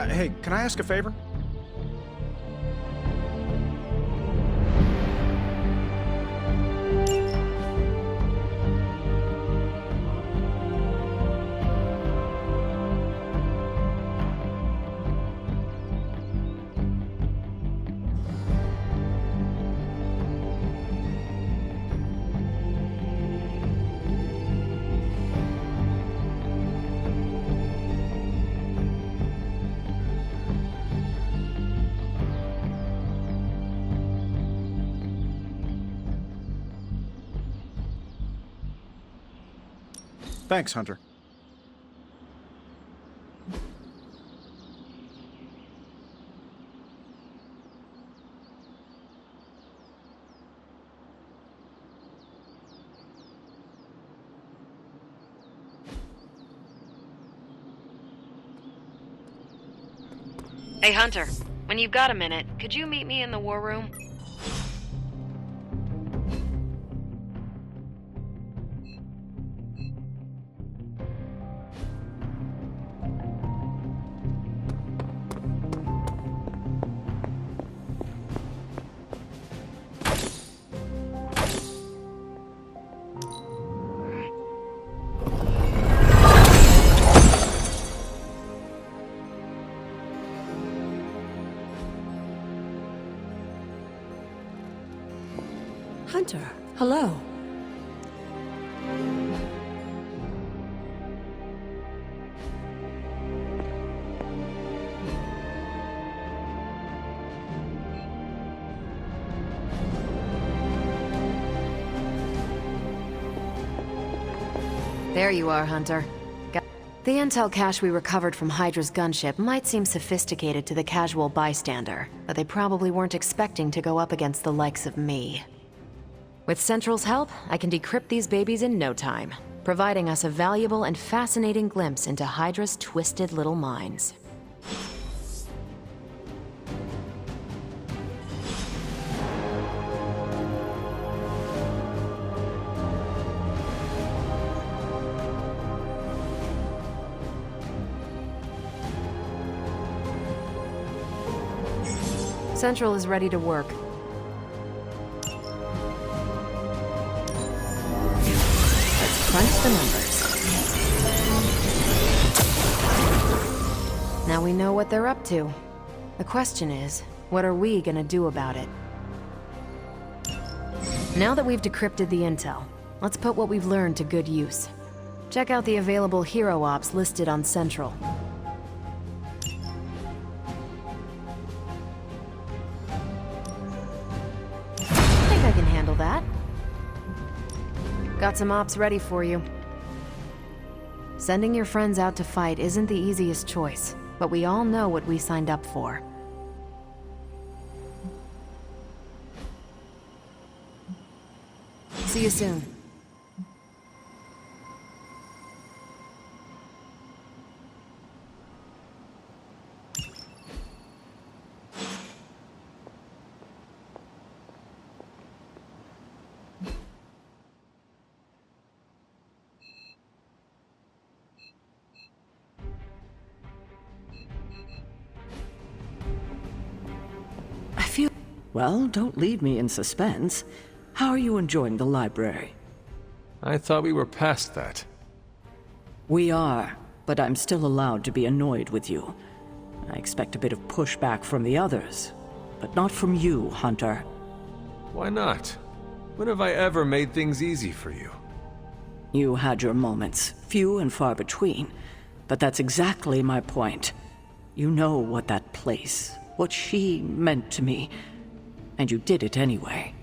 Hey, can I ask a favor? Thanks, Hunter. Hey, Hunter. When you've got a minute, could you meet me in the war room? Hunter, hello. There you are, Hunter. The intel cache we recovered from Hydra's gunship might seem sophisticated to the casual bystander, but they probably weren't expecting to go up against the likes of me. With Central's help, I can decrypt these babies in no time, providing us a valuable and fascinating glimpse into Hydra's twisted little minds. Central is ready to work. Let's crunch the numbers. Now we know what they're up to. The question is, what are we gonna do about it? Now that we've decrypted the intel, let's put what we've learned to good use. Check out the available hero ops listed on Central. I can handle that. Got some ops ready for you. Sending your friends out to fight isn't the easiest choice, but we all know what we signed up for. See you soon. Well, don't leave me in suspense. How are you enjoying the library? I thought we were past that. We are, but I'm still allowed to be annoyed with you. I expect a bit of pushback from the others, but not from you, Hunter. Why not? When have I ever made things easy for you? You had your moments, few and far between, but that's exactly my point. You know what that place, what she meant to me, and you did it anyway.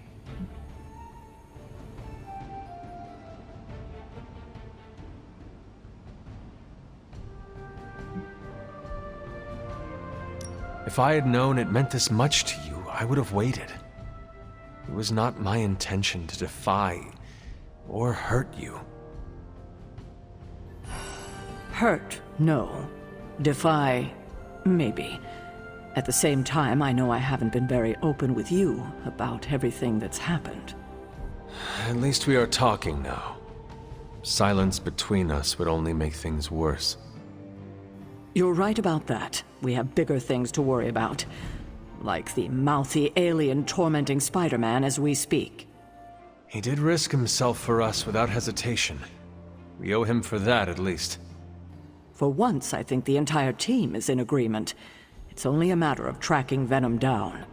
If I had known it meant this much to you, I would have waited. It was not my intention to defy or hurt you. Hurt, no. Defy, maybe. At the same time, I know I haven't been very open with you about everything that's happened. At least we are talking now. Silence between us would only make things worse. You're right about that. We have bigger things to worry about. Like the mouthy alien tormenting Spider-Man as we speak. He did risk himself for us without hesitation. We owe him for that, at least. For once, I think the entire team is in agreement. It's only a matter of tracking Venom down.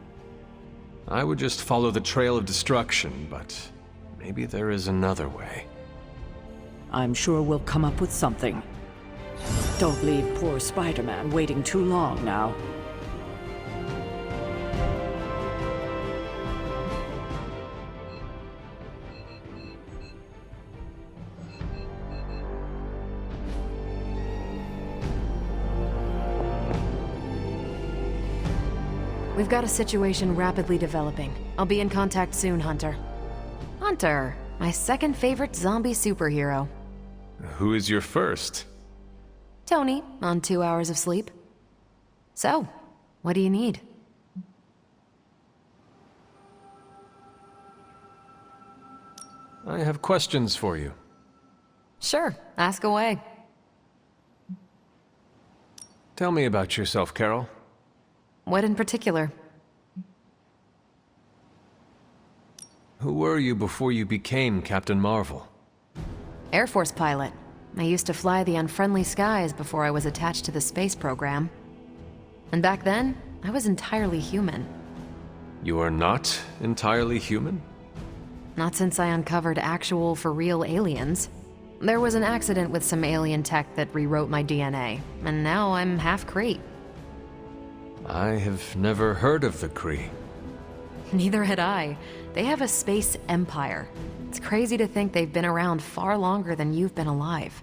I would just follow the trail of destruction, but maybe there is another way. I'm sure we'll come up with something. Don't leave poor Spider-Man waiting too long now. We've got a situation rapidly developing. I'll be in contact soon, Hunter. Hunter, my second favorite zombie superhero. Who is your first? Tony, on 2 hours of sleep. So, what do you need? I have questions for you. Sure, ask away. Tell me about yourself, Carol. What in particular? Who were you before you became Captain Marvel? Air Force pilot. I used to fly the unfriendly skies before I was attached to the space program. And back then, I was entirely human. You are not entirely human? Not since I uncovered actual, for-real aliens. There was an accident with some alien tech that rewrote my DNA, and now I'm half Kree. I have never heard of the Kree. Neither had I. They have a space empire. It's crazy to think they've been around far longer than you've been alive.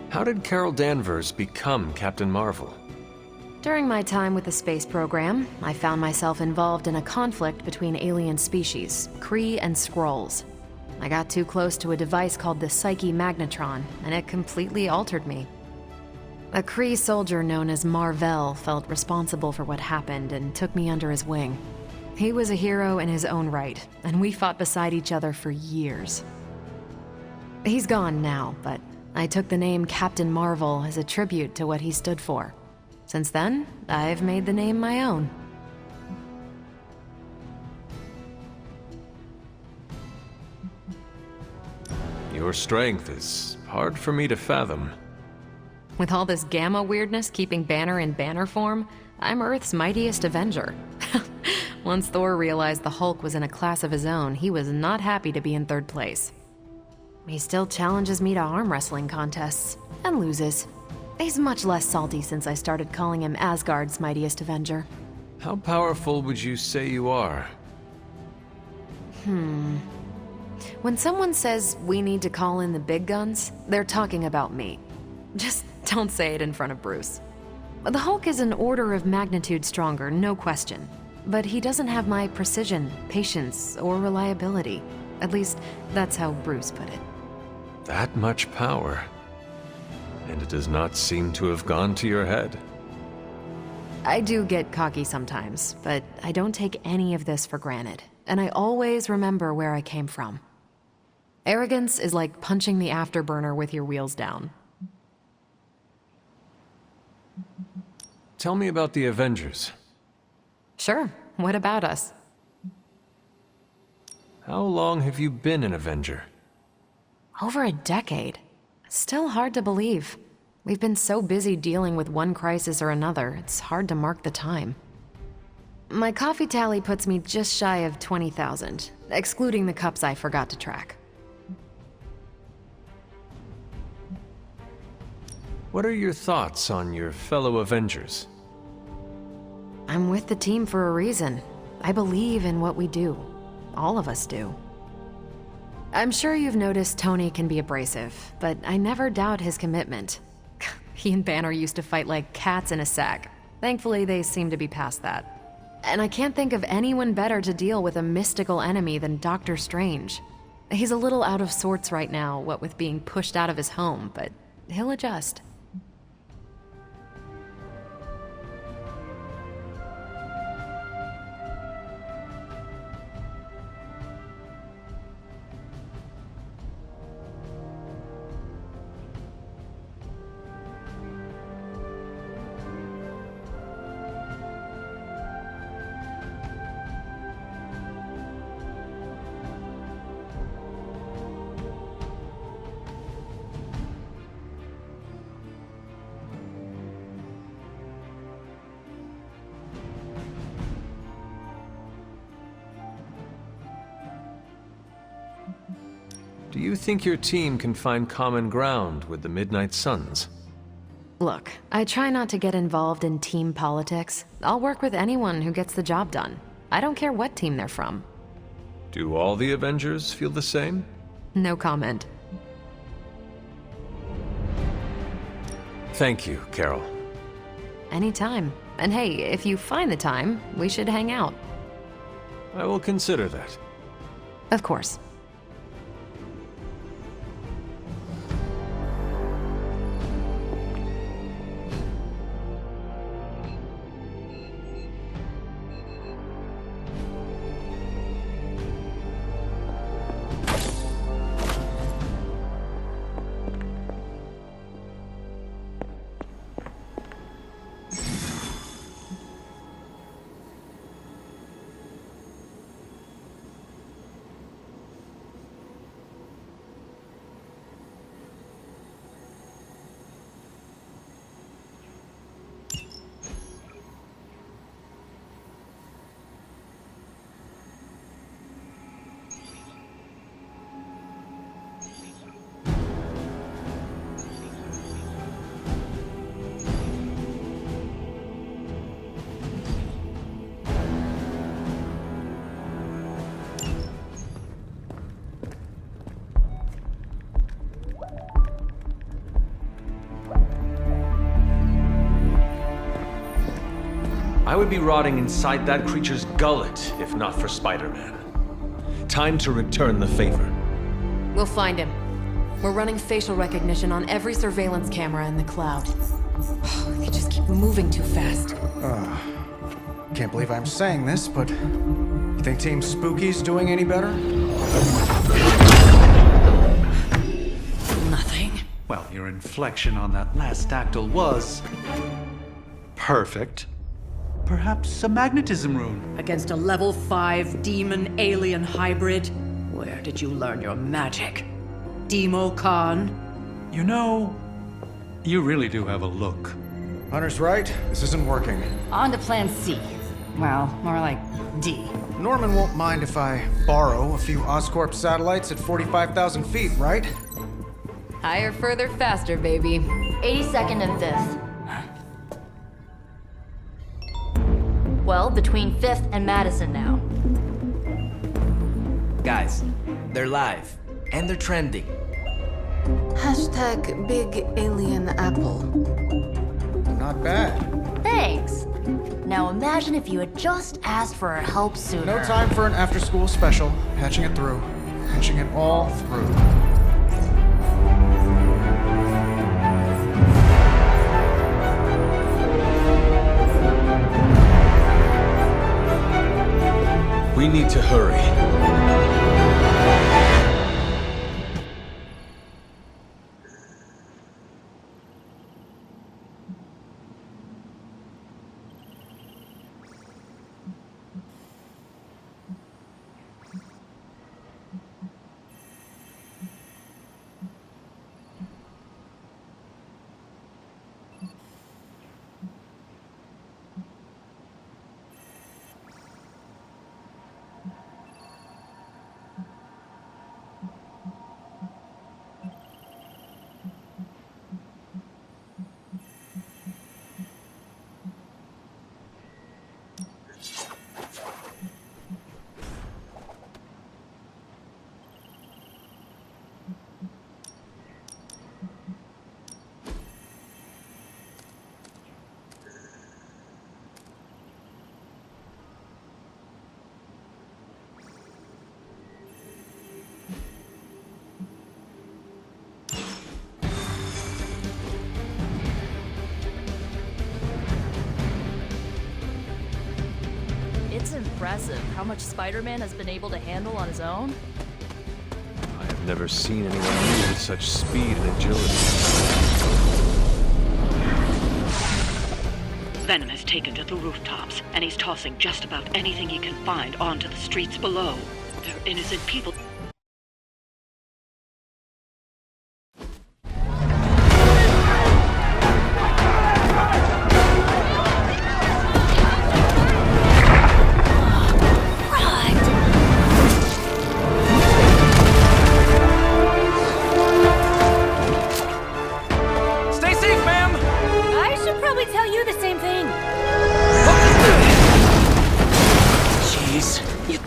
How did Carol Danvers become Captain Marvel? During my time with the space program, I found myself involved in a conflict between alien species, Kree and Skrulls. I got too close to a device called the Psyche Magnetron, and it completely altered me. A Kree soldier known as Mar-Vell felt responsible for what happened and took me under his wing. He was a hero in his own right, and we fought beside each other for years. He's gone now, but I took the name Captain Marvel as a tribute to what he stood for. Since then, I've made the name my own. Your strength is hard for me to fathom. With all this gamma weirdness keeping Banner in banner form, I'm Earth's mightiest Avenger. Once Thor realized the Hulk was in a class of his own, he was not happy to be in third place. He still challenges me to arm wrestling contests, and loses. He's much less salty since I started calling him Asgard's mightiest Avenger. How powerful would you say you are? When someone says we need to call in the big guns, they're talking about me. Just don't say it in front of Bruce. The Hulk is an order of magnitude stronger, no question. But he doesn't have my precision, patience, or reliability. At least, that's how Bruce put it. That much power. And it does not seem to have gone to your head. I do get cocky sometimes, but I don't take any of this for granted. And I always remember where I came from. Arrogance is like punching the afterburner with your wheels down. Tell me about the Avengers. Sure, what about us? How long have you been an Avenger? Over a decade. Still hard to believe. We've been so busy dealing with one crisis or another, it's hard to mark the time. My coffee tally puts me just shy of 20,000, excluding the cups I forgot to track. What are your thoughts on your fellow Avengers? I'm with the team for a reason. I believe in what we do. All of us do. I'm sure you've noticed Tony can be abrasive, but I never doubt his commitment. He and Banner used to fight like cats in a sack. Thankfully, they seem to be past that. And I can't think of anyone better to deal with a mystical enemy than Doctor Strange. He's a little out of sorts right now, what with being pushed out of his home, but he'll adjust. Do you think your team can find common ground with the Midnight Suns? Look, I try not to get involved in team politics. I'll work with anyone who gets the job done. I don't care what team they're from. Do all the Avengers feel the same? No comment. Thank you, Carol. Anytime. And hey, if you find the time, we should hang out. I will consider that. Of course. I would be rotting inside that creature's gullet if not for Spider-Man. Time to return the favor. We'll find him. We're running facial recognition on every surveillance camera in the cloud. They just keep moving too fast. Can't believe I'm saying this, but you think Team Spooky's doing any better? Nothing. Well, your inflection on that last dactyl was perfect. Perhaps a magnetism rune. Against a level 5 demon alien hybrid? Where did you learn your magic? Demo Khan? You know, you really do have a look. Hunter's right. This isn't working. On to plan C. Well, more like D. Norman won't mind if I borrow a few Oscorp satellites at 45,000 feet, right? Higher, further, faster, baby. 82nd and 5th. Well, between 5th and Madison now. Guys, they're live, and they're trending. Hashtag Big Alien Apple. Not bad. Thanks. Now imagine if you had just asked for our help sooner. No time for an after-school special. Patching it through. Patching it all through. We need to hurry. It's impressive how much Spider-Man has been able to handle on his own. I have never seen anyone move with such speed and agility. Venom has taken to the rooftops, and he's tossing just about anything he can find onto the streets below. They're innocent people.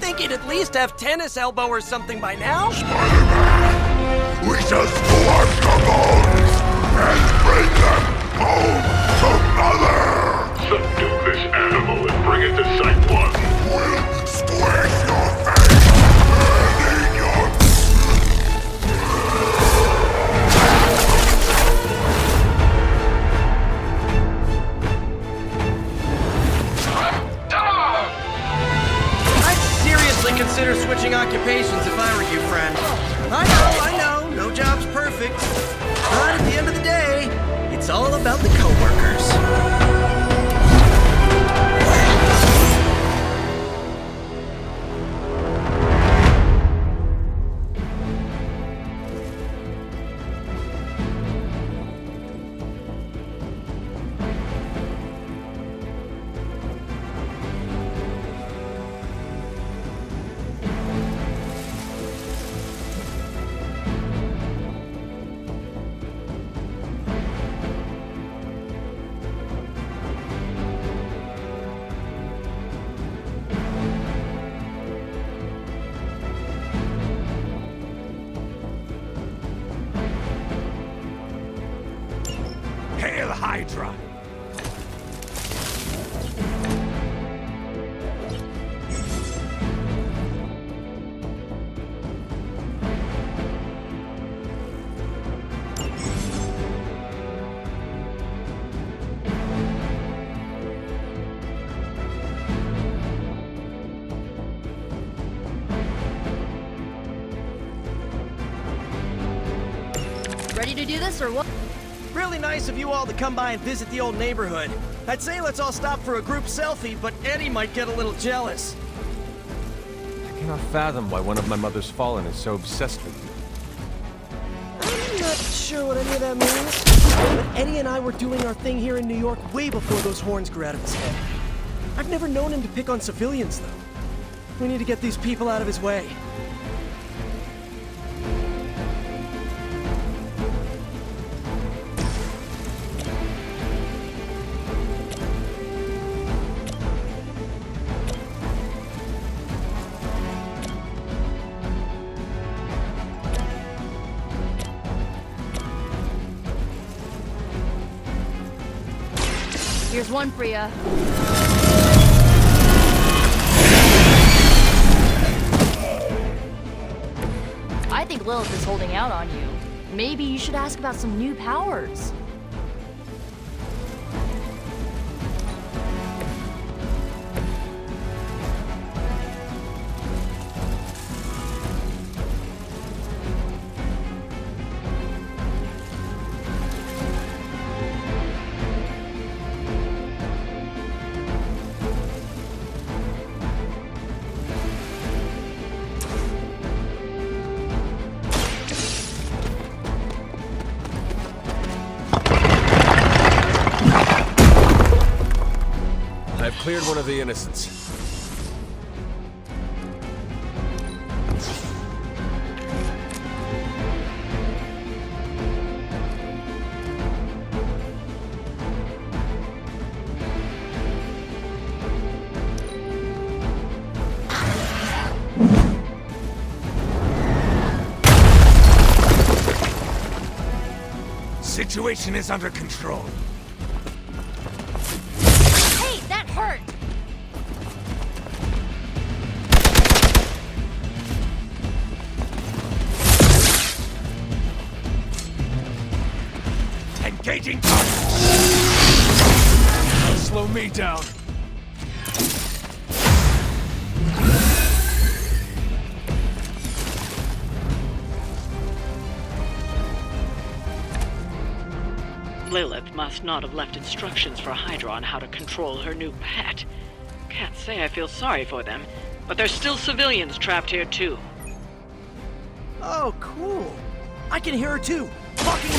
think he'd at least have tennis elbow or something by now. Spider-Man, we shall scorch the bones and bring them home to Mother! Subdue this animal and bring it to Site 1. We'll squish your face and eat your... I'd seriously consider switching occupations if I were you, friend. I know, no job's perfect. But at the end of the day, it's all about the coworkers. Hail Hydra! Ready to do this or what? Really nice of you all to come by and visit the old neighborhood. I'd say let's all stop for a group selfie, but Eddie might get a little jealous. I cannot fathom why one of my mother's fallen is so obsessed with you. I'm not sure what any of that means, but Eddie and I were doing our thing here in New York way before those horns grew out of his head. I've never known him to pick on civilians, though. We need to get these people out of his way. Here's one for ya. I think Lilith is holding out on you. Maybe you should ask about some new powers. I've cleared one of the innocents. Situation is under control. Hey, that hurt! Engaging target. Slow me down. Lilith must not have left instructions for Hydra on how to control her new pet. Can't say I feel sorry for them, but there's still civilians trapped here too. Oh, cool. I can hear her too. Talking to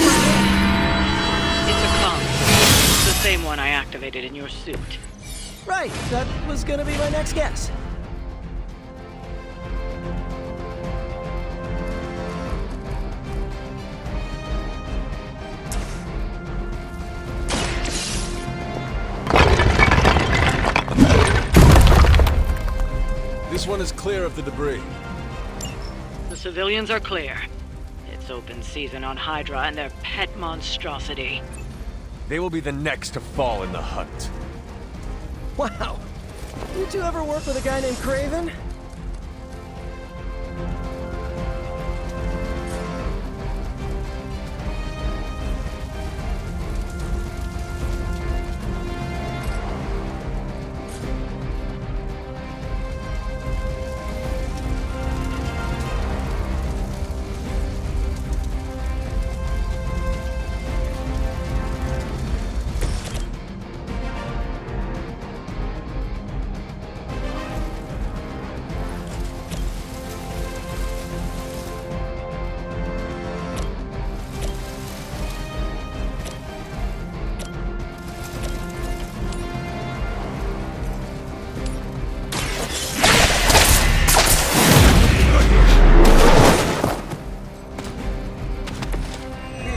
It's a comm. The same one I activated in your suit. Right, that was gonna be my next guess. This one is clear of the debris. The civilians are clear. It's open season on Hydra and their pet monstrosity. They will be the next to fall in the hunt. Wow. You two ever work with a guy named Craven?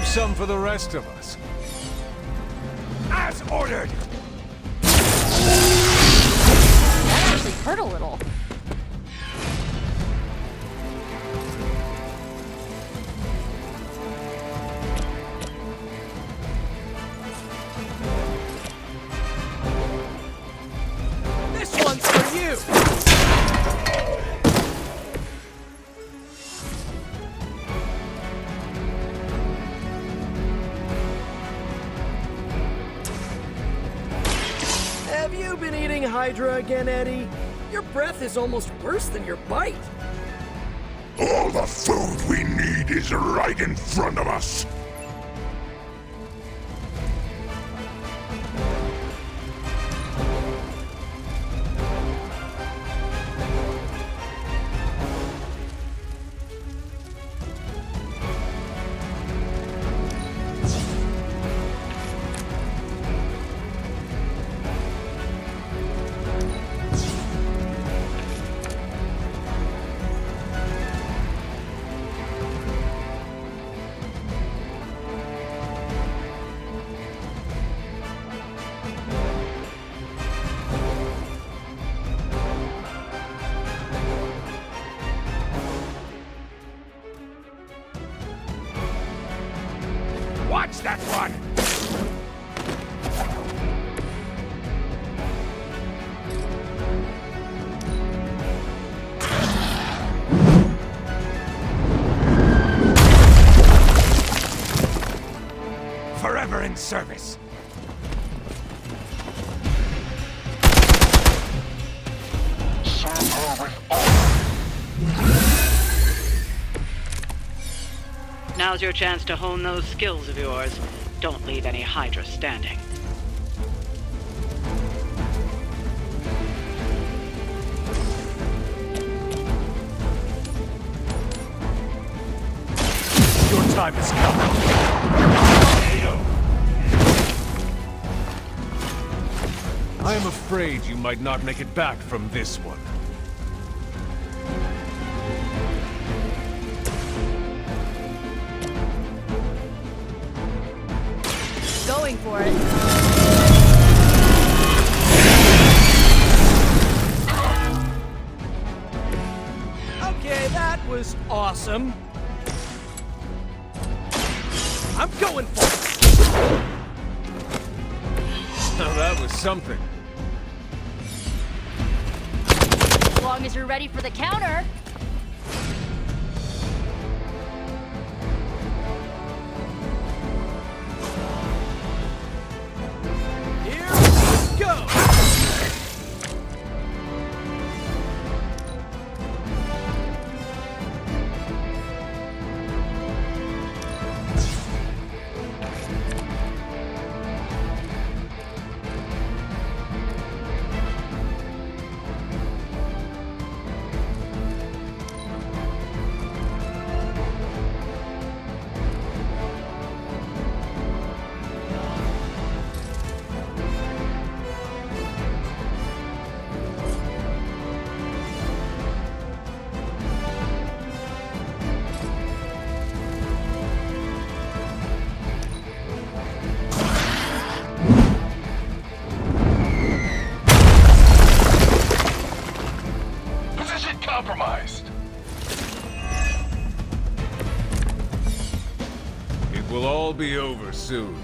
Some for the rest of us. As ordered! That actually hurt a little. This one's for you! Have you been eating Hydra again, Eddie? Your breath is almost worse than your bite. All the food we need is right in front of us. Watch that one! Forever in service. Now's your chance to hone those skills of yours. Don't leave any Hydra standing. Your time has come. I am afraid you might not make it back from this one. Going for it. Okay, that was awesome. I'm going for it. Now that was something. As long as you're ready for the counter. compromised. It will all be over soon.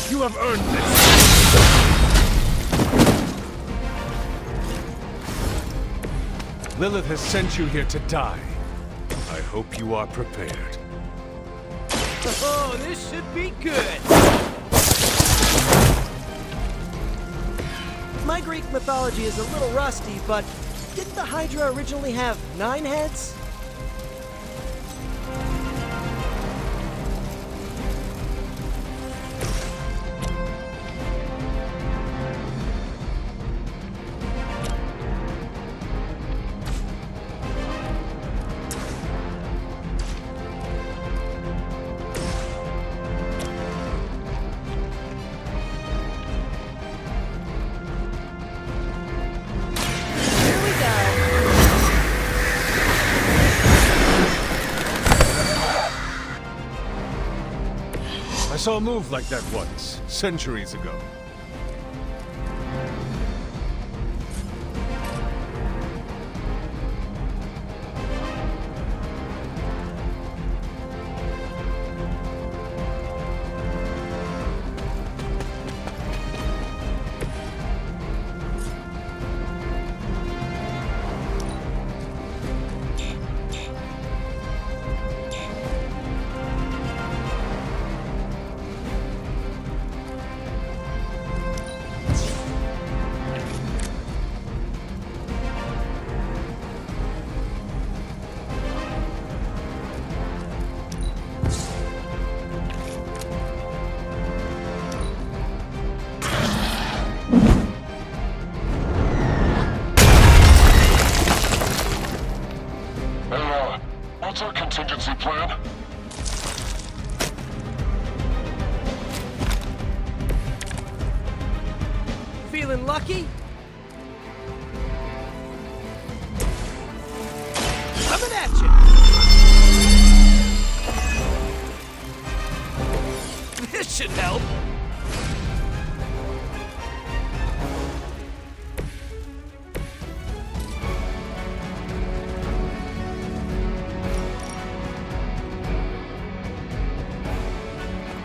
You have earned this! Lilith has sent you here to die. I hope you are prepared. Oh, this should be good! My Greek mythology is a little rusty, but didn't the Hydra originally have 9 heads? I saw a move like that once, centuries ago. What's our contingency plan? Feeling lucky? Coming at you! This should help!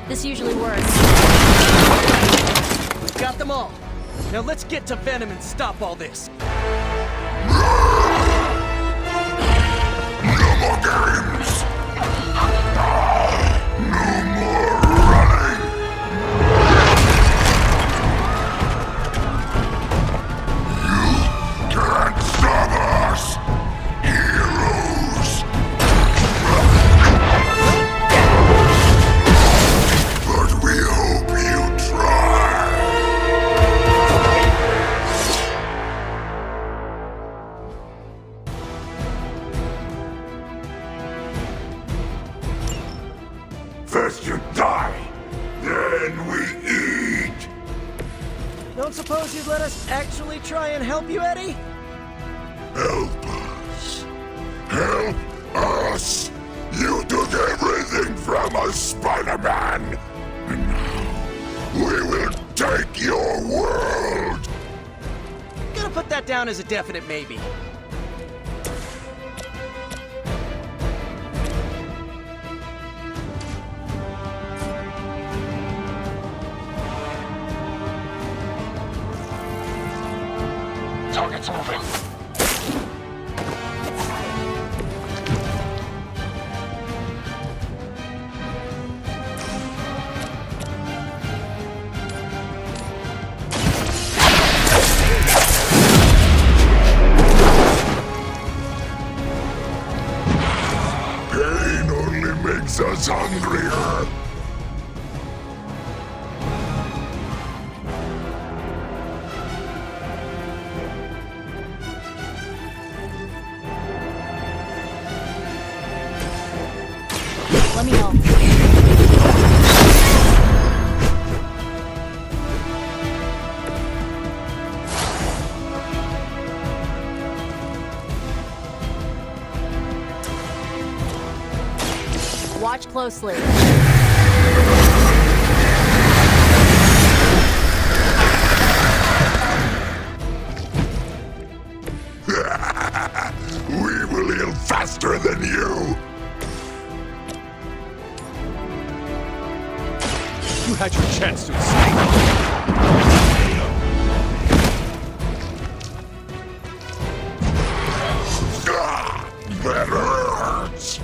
This usually works. Got them all. Now let's get to Venom and stop all this. No more games! No more running! You can't stop us! Heroes! But we hope you try! First you die, then we eat! Don't suppose you'd let us actually try and help you, Eddie? Help us! Help us! You took everything from us, Spider-Man! And now, we will take your world! Gonna put that down as a definite maybe. Target's moving. Pain only makes us hungrier! Let me help. Watch closely. We will heal faster than you! You had your chance to escape. That hurts!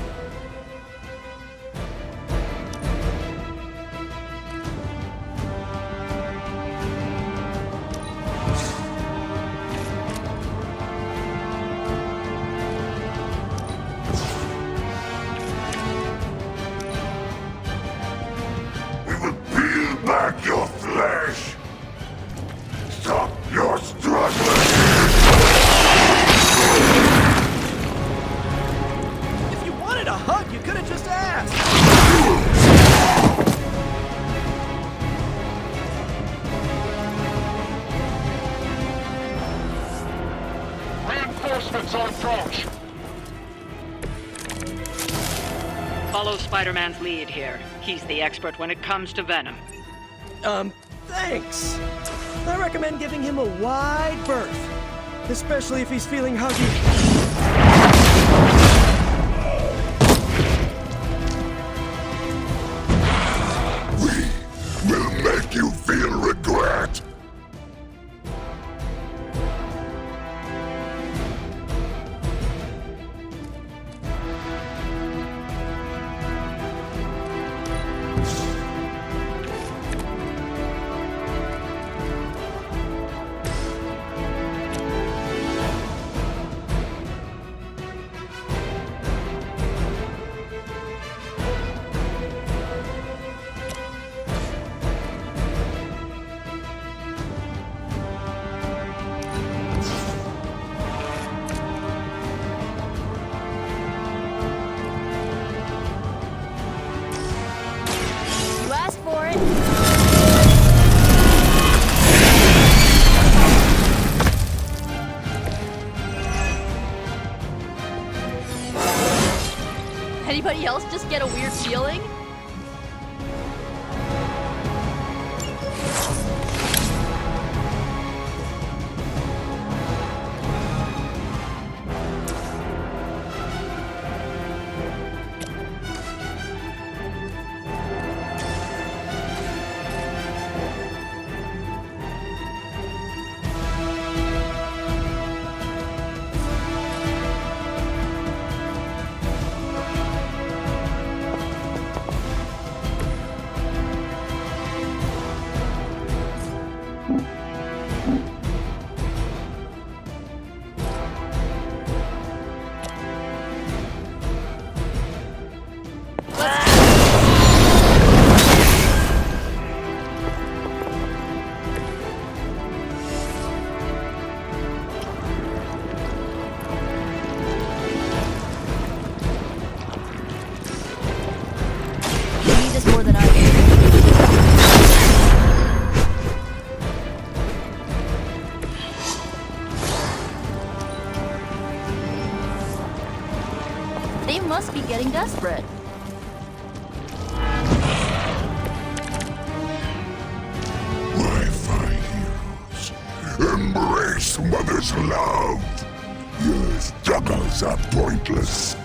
We will peel back your flesh! Stop your struggling! If you wanted a hug, you could have just asked. Reinforcements on approach. Follow Spider-Man's lead here. He's the expert when it comes to Venom. Thanks. I recommend giving him a wide berth, especially if he's feeling huggy. We will make you feel regret! You asked for it. Anybody else just get a weird feeling? You need this more than I do. They must be getting desperate. My fine heroes, embrace Mother's love! Your struggles are pointless,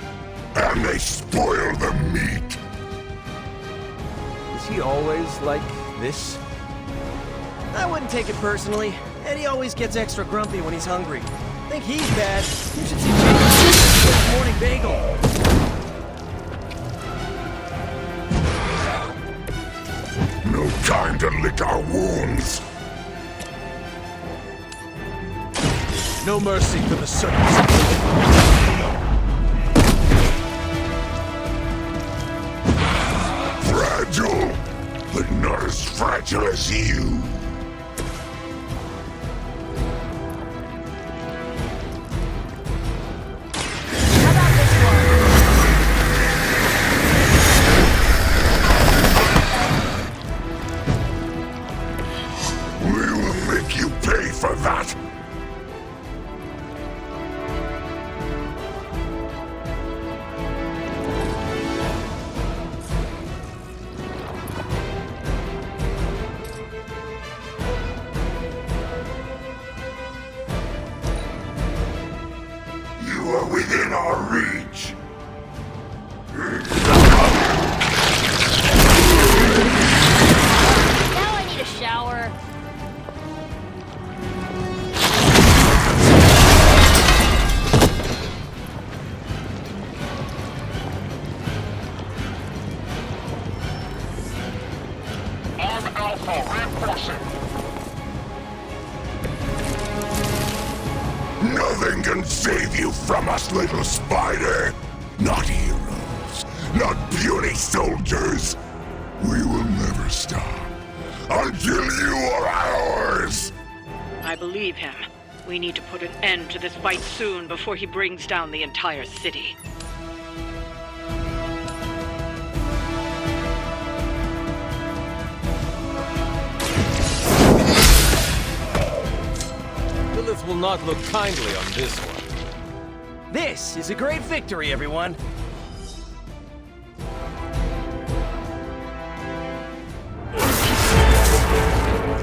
and they spoil the meat! Is he always like this? I wouldn't take it personally. Eddie always gets extra grumpy when he's hungry. Think he's bad? You should see Jason's morning bagel. No time to lick our wounds! No mercy for the circumstances. Fragile, but not as fragile as you! How about this one? We will make you pay for that! are within our reach. Now I need a shower. On Alpha, reinforcing. Nothing can save you from us, little spider. Not heroes, not puny soldiers. We will never stop until you are ours. I believe him. We need to put an end to this fight soon before he brings down the entire city. Lilith will not look kindly on this one. This is a great victory, everyone.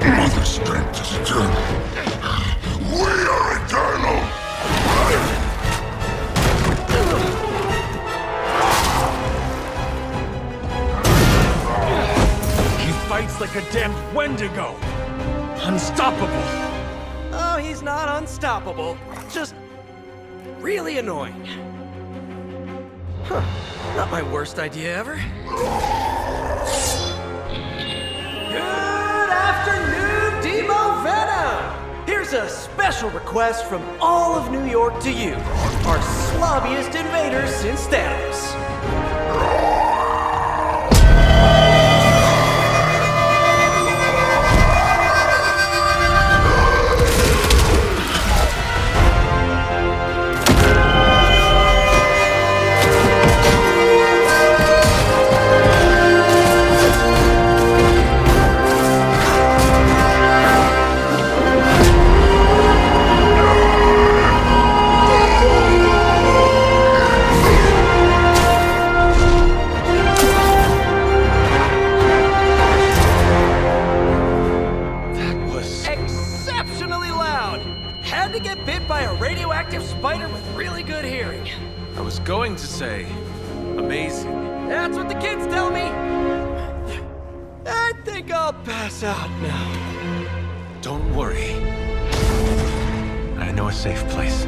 Mother strength is eternal. We are eternal. He fights like a damned Wendigo. Unstoppable. Oh, he's not unstoppable. Just really annoying. Huh. Not my worst idea ever. Good afternoon, Demo Venom! Here's a special request from all of New York to you, our slobbiest invaders since Thanos. Spider with really good hearing. I was going to say, amazing. That's what the kids tell me. I think I'll pass out now. Don't worry. I know a safe place.